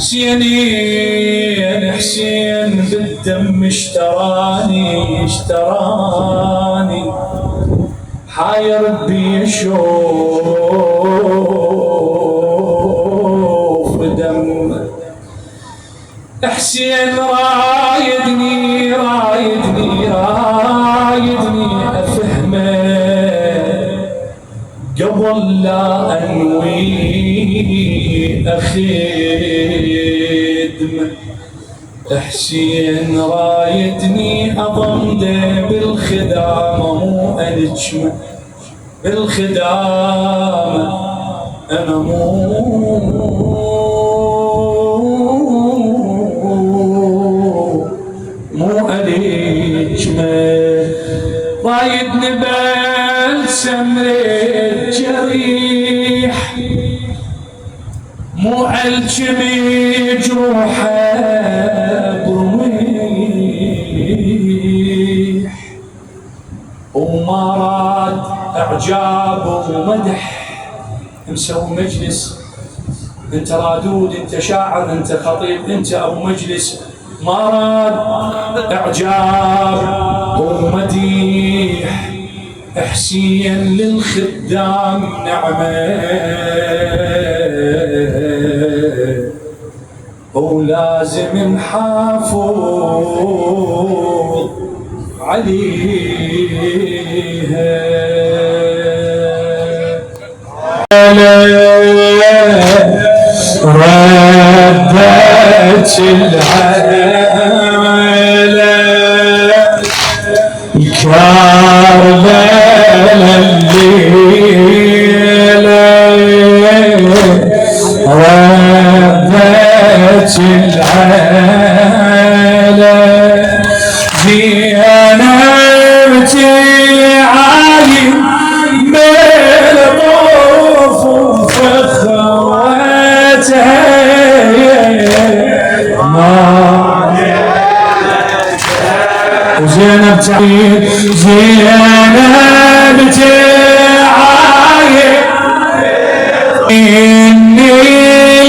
حسيني حسين بالدم اشتراني حاير بي اشوف دم حسين رايدني افهمه قبل لا انوي اخدمه حسين رايدني اضمده بالخدامه مو الجمه بالخدامه انا مو الجمه رايدني بلسم الجريح مو الجمي جروحه برميح وما راد اعجاب ومدح مسوي مجلس انت رادود انت شاعر انت خطيب انت ابو مجلس ما راد اعجاب ومديح حسين للخدام نعمه ولازم نحافظ عليها ردت العالة كربلا الليلة ردت العالة زينبتي عالي بالطوف وفخوتها وزينب تعيد زينب تعايد إني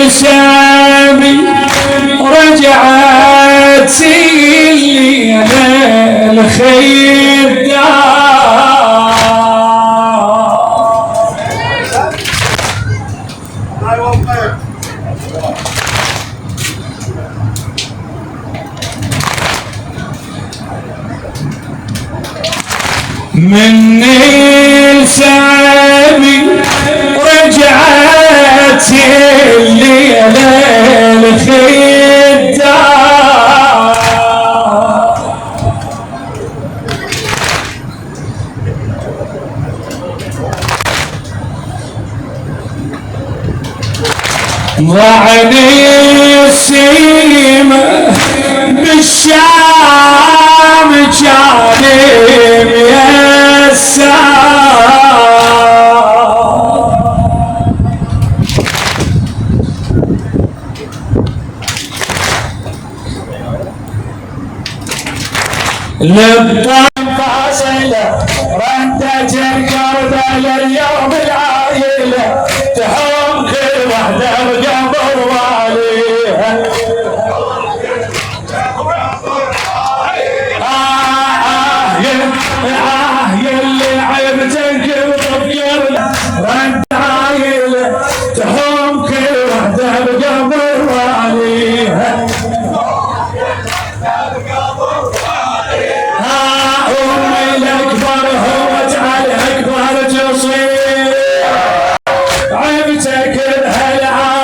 لسامي رجعت سيلي الخير مني لسامي رجعت الليلة الخدام ضعني السيمة بالشام جانب يسار للطعم فاصلة ردت القرب لليوم العايلة تحوم كل وحدة بقبر واليها يلي عيبتك وطفير رد عايلة تحوم كل وحدة بقبر واليها أمي الأكبر هو تعال أكبر تصير عيبتك بهالعالم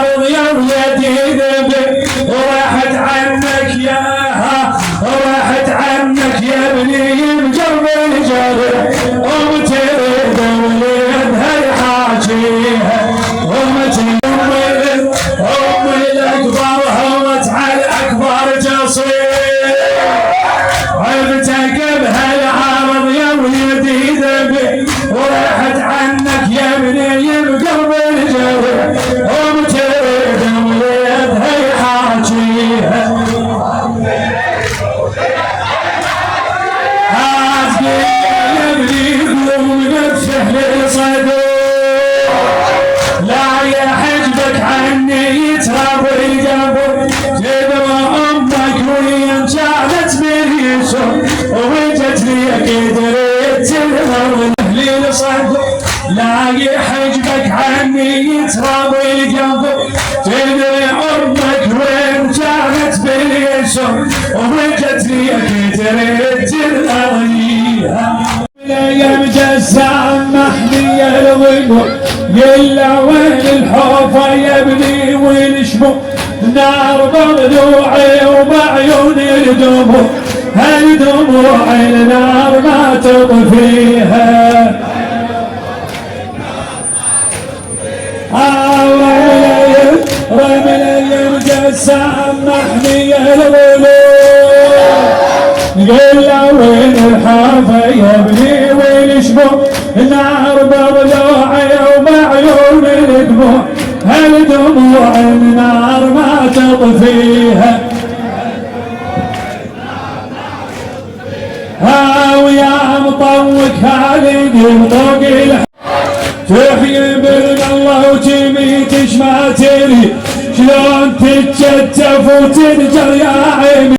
لا يحجبك عني يتراب القلب تدري عرضك وين كانت باليسر ورجت ليك تريد تلاقيها يا مجسام محمي الظلم يلا وين الحوفة يا ابني وين شمو نار بضلوعي وبعيوني الدموع هالدموع النار ما تطفيها رمل مجسام محمي الظلم يلا وين الحافة يا ابني وين شمو النار بضلوعي وبعيون الدموع هالدموع النار ما تطفيها ويا مطوق هالي طوق تحيي بإذن الله وتميت ما تري شلون تتشتف وتنجر يا عيني